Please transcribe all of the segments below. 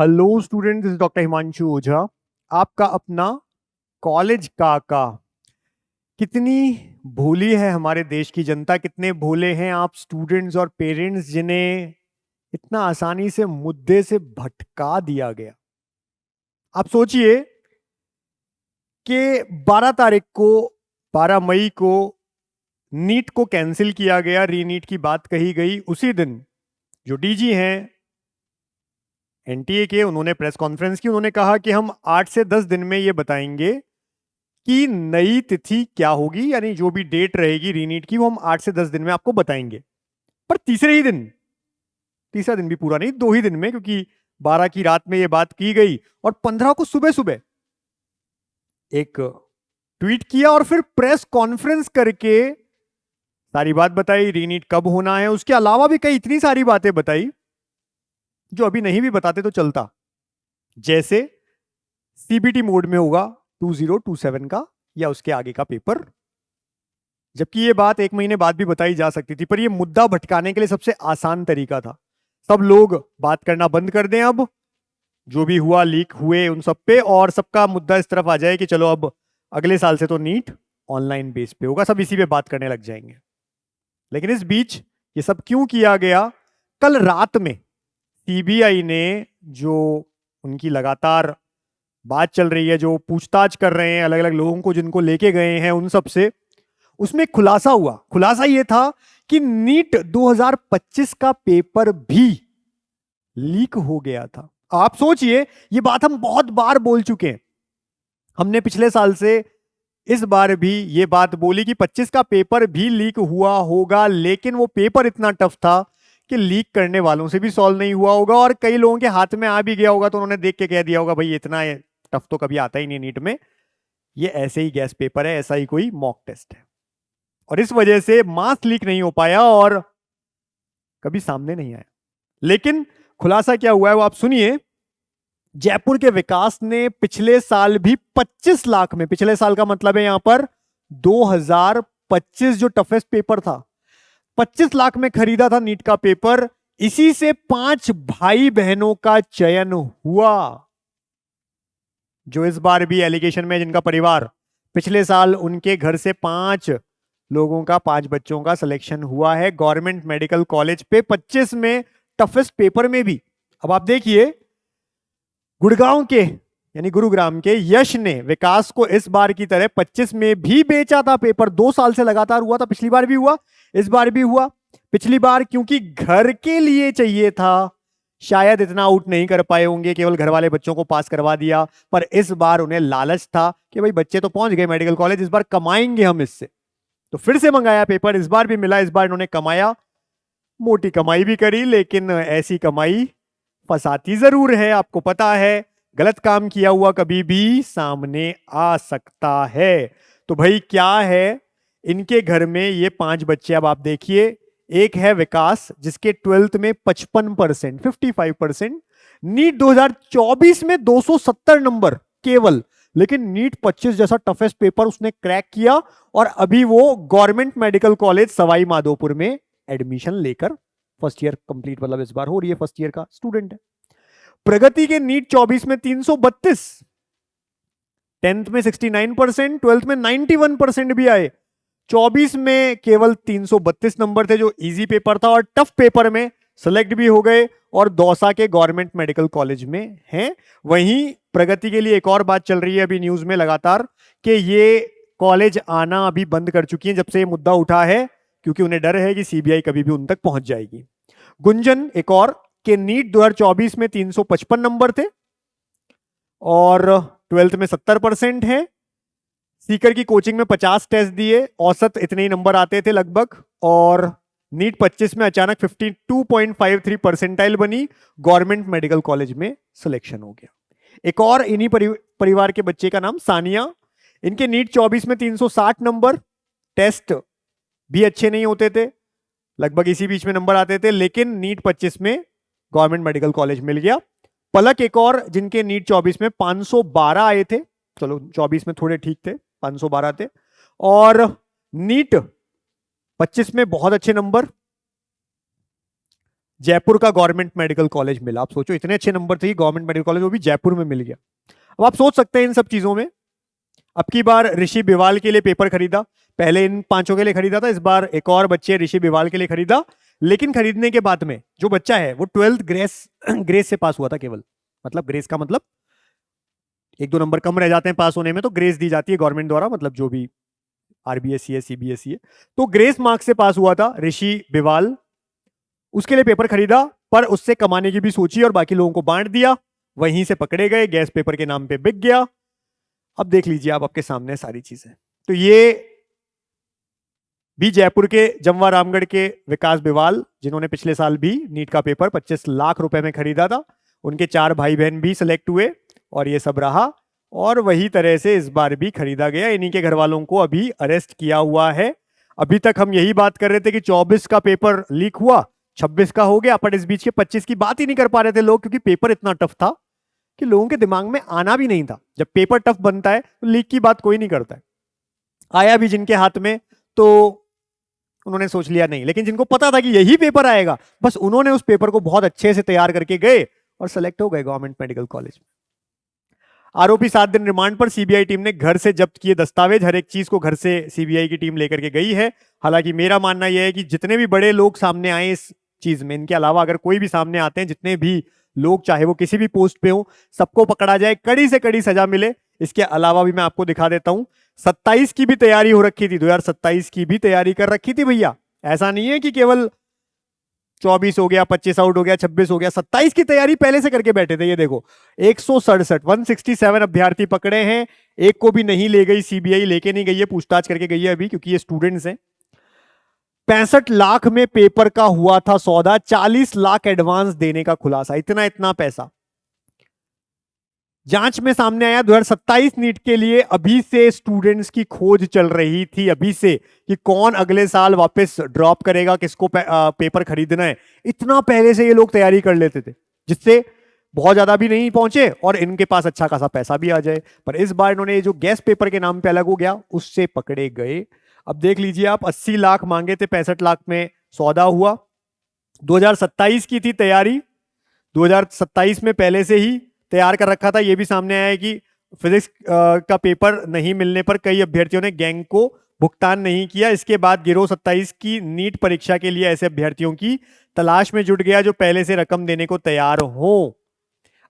Hello student, this is doctor Himanshu Ojha, आपका अपना college काका। कितनी भोली है हमारे देश की जनता, कितने भोले हैं आप स्टूडेंट्स और पेरेंट्स जिन्हें इतना आसानी से मुद्दे से भटका दिया गया। आप सोचिए कि 12 तारीख को 12 मई को नीट को कैंसिल किया गया, रीनीट की बात कही गई। उसी दिन जो डीजी हैं एनटीए के, उन्होंने प्रेस कॉन्फ्रेंस की। उन्होंने कहा कि हम 8 से 10 दिन में ये बताएंगे कि नई तिथि क्या होगी, यानी जो भी डेट रहेगी रीनीट की वो हम 8 से 10 दिन में आपको बताएंगे। पर तीसरे ही दिन, तीसरा दिन भी पूरा नहीं, 2 ही दिन में, क्योंकि 12 की रात में ये बात की गई और 15 को सुबह सुबह एक ट्वीट किया और फिर प्रेस कॉन्फ्रेंस करके सारी बात बताई, रीनीट कब होना है। उसके अलावा भी कई इतनी सारी बातें बताई जो अभी नहीं भी बताते तो चलता, जैसे सीबीटी मोड में होगा 2027 का या उसके आगे का पेपर। जबकि ये बात 1 महीने बाद भी बताई जा सकती थी, पर ये मुद्दा भटकाने के लिए सबसे आसान तरीका था। सब लोग बात करना बंद कर दें, अब जो भी हुआ लीक हुए उन सब पे, और सबका मुद्दा इस तरफ आ जाए कि चलो अब अगले साल से तो नीट ऑनलाइन बेस पे होगा, सब इसी पे बात करने लग जाएंगे। लेकिन इस बीच ये सब क्यों किया गया? कल रात में सीबीआई ने, जो उनकी लगातार बात चल रही है, जो पूछताछ कर रहे हैं अलग अलग लोगों को जिनको लेके गए हैं उन सब से, उसमें खुलासा हुआ। खुलासा यह था कि नीट 2025 का पेपर भी लीक हो गया था। आप सोचिए, ये बात हम बहुत बार बोल चुके हैं। हमने पिछले साल से इस बार भी ये बात बोली कि 25 का पेपर भी लीक हुआ होगा, लेकिन वो पेपर इतना टफ था कि लीक करने वालों से भी सॉल्व नहीं हुआ होगा और कई लोगों के हाथ में आ भी गया होगा तो उन्होंने देख के कह दिया होगा भाई इतना टफ तो कभी आता ही नहीं नीट में, ये ऐसे ही गैस पेपर है, ऐसा ही कोई मॉक टेस्ट है। और इस वजह से मास लीक नहीं हो पाया और कभी सामने नहीं आया। लेकिन खुलासा क्या हुआ है वो आप सुनिए। जयपुर के विकास ने पिछले साल भी 25 लाख में, पिछले साल का मतलब है यहां पर 2025 जो टफेस्ट पेपर था, 25 लाख में खरीदा था नीट का पेपर। इसी से 5 भाई बहनों का चयन हुआ, जो इस बार भी एलिगेशन में, जिनका परिवार पिछले साल उनके घर से 5 लोगों का, 5 बच्चों का सिलेक्शन हुआ है गवर्नमेंट मेडिकल कॉलेज पे 25 में, टफेस्ट पेपर में भी। अब आप देखिए, गुड़गांव के यानी गुरुग्राम के यश ने विकास को इस बार की तरह 25 में भी बेचा था पेपर। 2 साल से लगातार हुआ था, पिछली बार भी हुआ, इस बार भी हुआ। पिछली बार क्योंकि घर के लिए चाहिए था, शायद इतना आउट नहीं कर पाए होंगे, केवल घर वाले बच्चों को पास करवा दिया। पर इस बार उन्हें लालच था कि भाई बच्चे तो पहुंच गए मेडिकल कॉलेज, इस बार कमाएंगे हम इससे, तो फिर से मंगाया पेपर। इस बार भी मिला, इस बार इन्होंने कमाया, मोटी कमाई भी करी, लेकिन ऐसी कमाई फंसाती जरूर है। आपको पता है, गलत काम किया हुआ कभी भी सामने आ सकता है। तो भाई क्या है इनके घर में ये 5 बच्चे, अब आप देखिए, एक है विकास जिसके 12th में 55%, 55%, नीट 2024 में 270 नंबर केवल, लेकिन नीट 25 जैसा टफेस्ट पेपर उसने क्रैक किया और अभी वो government medical college Sawai Madhopur में एडमिशन लेकर फर्स्ट ईयर कंप्लीट, मतलब इस बार हो रही है, फर्स्ट ईयर का स्टूडेंट है। प्रगति के नीट 24 में 332, 10th में 69%, 12th में 91% भी आए। 24 में केवल 332 नंबर थे, जो इजी पेपर था, और टफ पेपर में सेलेक्ट भी हो गए और दौसा के गवर्नमेंट मेडिकल कॉलेज में हैं। वहीं प्रगति के लिए एक और बात चल रही है अभी न्यूज में लगातार, कि ये कॉलेज आना अभी बंद कर चुकी है जब से ये मुद्दा उठा है, क्योंकि उन्हें डर है कि सीबीआई कभी भी उन तक पहुंच जाएगी। गुंजन एक और, के नीट 2024 में 355 नंबर थे और 12th में 70% है। सीकर की कोचिंग में 50 टेस्ट दिए, औसत इतने ही नंबर आते थे लगभग, और नीट 25 में अचानक 52.53 परसेंटाइल बनी, गवर्नमेंट मेडिकल कॉलेज में सिलेक्शन हो गया। एक और इन्हीं परिवार के बच्चे का नाम सानिया, इनके नीट 24 में 360 नंबर, टेस्ट भी अच्छे नहीं होते थे, लगभग इसी बीच में नंबर आते थे, लेकिन नीट 25 में गवर्नमेंट मेडिकल कॉलेज मिल गया। पलक एक और, जिनके नीट 24 में 512 आए थे, चलो 24 में थोड़े ठीक थे, 512 थे, और नीट 25 में बहुत अच्छे नंबर, जयपुर का गवर्नमेंट मेडिकल कॉलेज मिला। आप सोचो इतने अच्छे नंबर थे, गवर्नमेंट मेडिकल कॉलेज वो भी जयपुर में मिल गया। अब आप सोच सकते हैं इन सब चीजों में। अब की बार ऋषि बिवाल के लिए पेपर खरीदा, पहले इन पांचों के लिए खरीदा था, इस बार एक और बच्चे ऋषि बिवाल के लिए खरीदा। लेकिन खरीदने के बाद में जो बच्चा है वो 12th ग्रेस ग्रेस से पास हुआ था केवल। मतलब ग्रेस का मतलब 1-2 नंबर कम रह जाते हैं पास होने में तो ग्रेस दी जाती है गवर्नमेंट द्वारा, मतलब जो भी आरबीएसई है सीबीएसई है, तो ग्रेस मार्क्स से पास हुआ था ऋषि बिवाल। उसके लिए पेपर खरीदा, पर उससे कमाने की भी सोची और बाकी लोगों को बांट दिया। वहीं से पकड़े गए, गैस पेपर के नाम पे बिक गया। अब देख लीजिए आप, आपके सामने सारी चीजें। तो ये भी जयपुर के जमवा रामगढ़ के विकास बिवाल, जिन्होंने पिछले साल भी नीट का पेपर 25 लाख रुपए में खरीदा था, उनके 4 भाई बहन भी सिलेक्ट हुए और ये सब रहा। और वही तरह से इस बार भी खरीदा गया। इन्हीं के घर वालों को अभी अरेस्ट किया हुआ है। अभी तक हम यही बात कर रहे थे कि 24 का पेपर लीक हुआ, 26 का हो गया, पर इस बीच के 25 की बात ही नहीं कर पा रहे थे लोग, क्योंकि पेपर इतना टफ था कि लोगों के दिमाग में आना भी नहीं था। जब पेपर टफ बनता है तो लीक की बात कोई नहीं करता है। आया भी जिनके हाथ में तो उन्होंने सोच लिया नहीं, लेकिन जिनको पता था कि यही पेपर आएगा, बस उन्होंने उस पेपर को बहुत अच्छे से तैयार करके गए और सेलेक्ट हो गए गवर्नमेंट मेडिकल कॉलेज में। आरोपी 7 दिन रिमांड पर। सीबीआई टीम ने घर से जब्त किए दस्तावेज, हर एक चीज को घर से सीबीआई की टीम लेकर के गई है। हालांकि मेरा मानना यह है कि जितने भी बड़े लोग सामने आए इस चीज में, इनके अलावा अगर कोई भी सामने आते हैं, जितने भी लोग चाहे वो किसी भी पोस्ट पे हो, सबको पकड़ा जाए, कड़ी से कड़ी सजा मिले। इसके अलावा भी मैं आपको दिखा देता हूं, 27 की भी तैयारी हो रखी थी, 2027 की भी तैयारी कर रखी थी भैया। ऐसा नहीं है कि केवल 24 हो गया, 25 आउट हो गया, 26 हो गया, 27 की तैयारी पहले से करके बैठे थे। ये देखो 167 अभ्यर्थी पकड़े हैं, एक को भी नहीं ले गई सीबीआई, लेके नहीं गई है, पूछताछ करके गई है अभी, क्योंकि ये स्टूडेंट्स हैं। 65 लाख में पेपर का हुआ था सौदा, 40 लाख एडवांस देने का खुलासा। इतना इतना पैसा जांच में सामने आया। 2027 नीट के लिए अभी से स्टूडेंट्स की खोज चल रही थी, अभी से, कि कौन अगले साल वापस ड्रॉप करेगा, किसको पेपर खरीदना है। इतना पहले से ये लोग तैयारी कर लेते थे, जिससे बहुत ज्यादा भी नहीं पहुंचे और इनके पास अच्छा खासा पैसा भी आ जाए। पर इस बार इन्होंने जो गैस पेपर के नाम पे अलग हो गया, उससे पकड़े गए। अब देख लीजिए आप, 80 लाख मांगे थे, 65 लाख में सौदा हुआ। 2027 की थी तैयारी, 2027 में पहले से ही तैयार कर रखा था। यह भी सामने आया है कि फिजिक्स का पेपर नहीं मिलने पर कई अभ्यर्थियों ने गैंग को भुगतान नहीं किया। इसके बाद गिरोह 27 की नीट परीक्षा के लिए ऐसे अभ्यर्थियों की तलाश में जुट गया जो पहले से रकम देने को तैयार हो।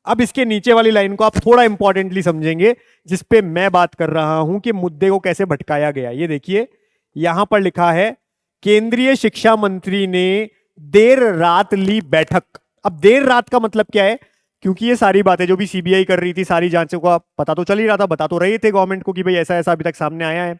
अब इसके नीचे वाली लाइन को आप थोड़ा इंपॉर्टेंटली समझेंगे, जिसपे मैं बात कर रहा हूं कि मुद्दे को कैसे भटकाया गया। ये देखिए, यहां पर लिखा है, केंद्रीय शिक्षा मंत्री ने देर रात ली बैठक। अब देर रात का मतलब क्या है? क्योंकि ये सारी बातें जो भी सीबीआई कर रही थी, सारी जांचों का पता तो चल ही रहा था, बता तो रहे थे गवर्नमेंट को कि भाई ऐसा ऐसा अभी तक सामने आया है।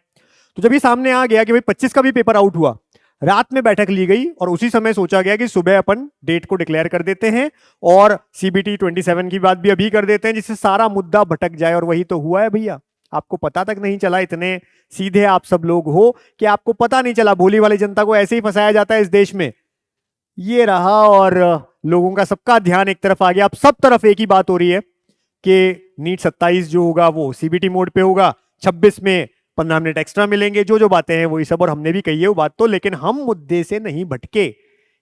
तो जब ये सामने आ गया कि भाई 25 का भी पेपर आउट हुआ, रात में बैठक ली गई और उसी समय सोचा गया कि सुबह अपन डेट को डिक्लेयर कर देते हैं और सीबीटी 27 की बात भी अभी कर देते हैं, जिससे सारा मुद्दा भटक जाए। और वही तो हुआ है भैया, आपको पता तक नहीं चला। इतने सीधे आप सब लोग हो कि आपको पता नहीं चला। भोली वाली जनता को ऐसे ही फंसाया जाता है इस देश में। ये रहा, और लोगों का सबका ध्यान एक तरफ आ गया। अब सब तरफ एक ही बात हो रही है कि नीट 27 जो होगा वो सीबीटी मोड पे होगा, 26 में 15 मिनट एक्स्ट्रा मिलेंगे, जो जो बातें हैं वही सब। और हमने भी कही है वो बात तो, लेकिन हम मुद्दे से नहीं भटके।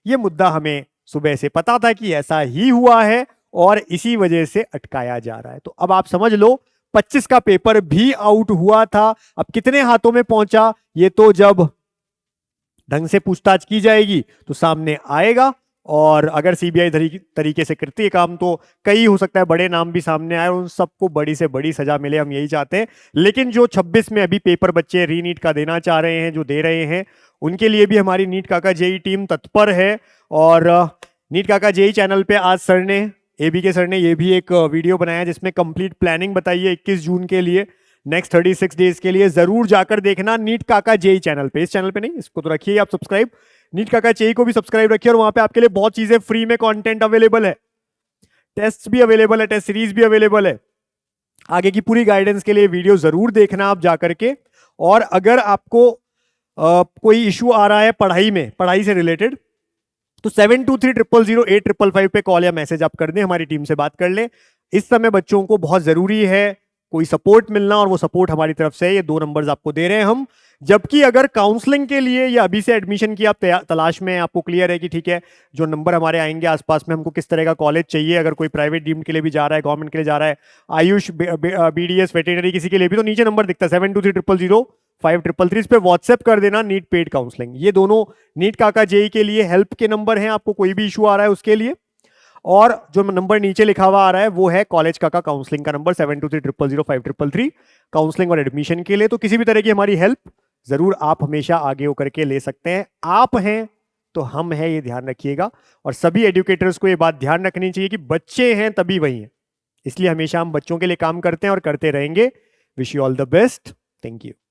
ये मुद्दा हमें सुबह से पता था कि ऐसा ही हुआ है और इसी वजह से अटकाया जा रहा है। तो अब आप समझ लो, 25 का पेपर भी आउट हुआ था। अब कितने हाथों में पहुंचा, ये तो जब ढंग से पूछताछ की जाएगी तो सामने आएगा। और अगर सीबीआई तरीके से करती है काम तो कई हो सकता है बड़े नाम भी सामने आए, उन सबको बड़ी से बड़ी सजा मिले, हम यही चाहते हैं। लेकिन जो 26 में अभी पेपर बच्चे रीनीट का देना चाह रहे हैं, जो दे रहे हैं, उनके लिए भी हमारी नीट काका जेई टीम तत्पर है। और नीट काका जेई चैनल पे आज सर ने, एबीके सर ने, ये भी एक वीडियो बनाया जिसमें कंप्लीट प्लानिंग बताई है 21 जून के लिए, नेक्स्ट 36 डेज के लिए। जरूर जाकर देखना नीट काका जेई चैनल पे, इस चैनल पे नहीं, इसको तो रखिए आप सब्सक्राइब, नीट काका जेई को भी सब्सक्राइब रखिए। और वहां पे आपके लिए बहुत चीजें फ्री में कंटेंट अवेलेबल है, टेस्ट भी अवेलेबल है, टेस्ट सीरीज भी अवेलेबल है। आगे की पूरी गाइडेंस के लिए वीडियो जरूर देखना आप जाकर के। और अगर आपको कोई इशू आ रहा है पढ़ाई में, पढ़ाई से रिलेटेड, तो 72300855 पे कॉल या मैसेज आप कर दें, हमारी टीम से बात कर लें। इस समय बच्चों को बहुत जरूरी है कोई सपोर्ट मिलना, और वो सपोर्ट हमारी तरफ से है। ये 2 नंबर्स आपको दे रहे हैं हम। जबकि अगर काउंसलिंग के लिए या अभी से एडमिशन की आप तलाश में, आपको क्लियर है कि ठीक है जो नंबर हमारे आएंगे आसपास में, हमको किस तरह का कॉलेज चाहिए, अगर कोई प्राइवेट डीम्ड के लिए भी जा रहा है, गवर्नमेंट के लिए जा रहा है, आयुष, BDS, वेटेरिनरी, किसी के लिए भी, तो नीचे नंबर दिखता है 72300533। इस पे व्हाट्सएप कर देना नीट पेड काउंसलिंग। ये दोनों नीट काका जेई के लिए हेल्प के नंबर हैं, आपको कोई भी इशू आ रहा है उसके लिए। और जो नंबर नीचे लिखा हुआ आ रहा है वो है कॉलेज काका काउंसलिंग का नंबर 72300533, काउंसलिंग और एडमिशन के लिए। तो किसी भी तरह की हमारी हेल्प जरूर आप हमेशा आगे होकर के ले सकते हैं। आप हैं तो हम हैं, ये ध्यान रखिएगा। और सभी एजुकेटर्स को ये बात ध्यान रखनी चाहिए कि बच्चे हैं तभी वही हैं, इसलिए हमेशा हम बच्चों के लिए काम करते हैं और करते रहेंगे। Wish you all the best. Thank you.